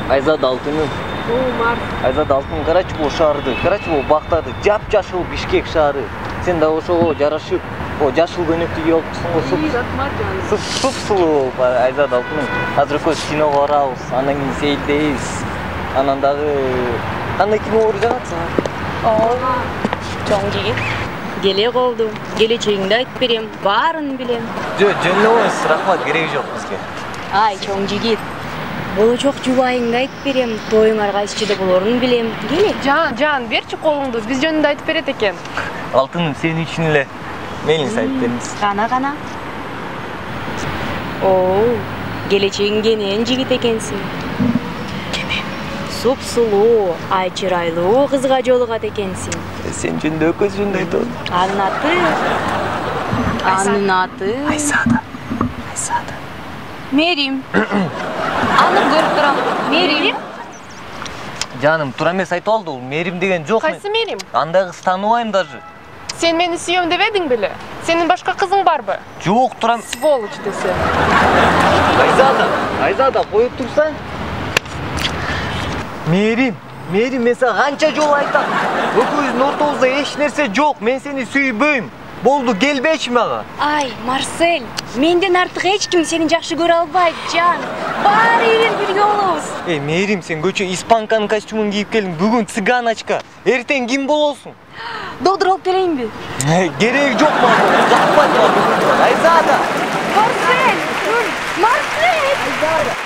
Айзада Алтынын. Марс. Айзада Алтын Карачыбо шаарды, Карачыбо бактады, жап-жашыл Бишкек шаары. Сен да ошого жарашып, жашыл көнөктү кийип алыпсың го. Суп-сулуу Айзада Алтынын. Азыр көз киного барабыз, андан кийин сейилдейбиз. Анан дагы кандай кинолор жагат? Чоң жигит. Келе колдум. Келечегиңди айтып берем, баарын билем. Жөн эмес, рахмат, кереги жок бизге. Ай, чоң жигит. Болочок жубайыңды айтып берем, тоюңар кайсычыда болорун билем. Келе. Жан, берчи колуңду, биз жөнүндө айтып берет экен. Алтыным, сен үчүн эле мейлиңиз айтып бериңиз. Кана. Оо, келечегиң кенен жигит экенсиң. Суп-сулуу, ай чырайлуу кызга жолугат экенсиң. Сен жөнүндө өкөз жөнүндө айтып. Анын аты Айзада. Мерим. Аны көрүп турам. Мерим. Жаным, туура эмес айтып алды, бул Мерим деген жок. Кайсы Мерим? Андай кыз тааныбайм даже. Сен мени сүйөм дебедиң беле? Сенин башка кызың барбы? Жок, турам. Сволочь десе. Айзада, коюп турсаң. Мерим, мен сага канча жолу айтам. Экөөбүздүн ортобузда эч нерсе жок. Мен сени сүйбөйм. Болду, келбечи мага. Ай, Марсель, менден артык эч ким сени жакшы көрө албайт, жан. Баары эле бирге болобуз. Мерим, сен көчө испанканын костюмун кийип келиң. Бүгүн цыганочка. Эртең ким болосуң? Додур алып келейинби? Кереги жок мага. Жакпайт мага. Айзада. Марсель! Марсель!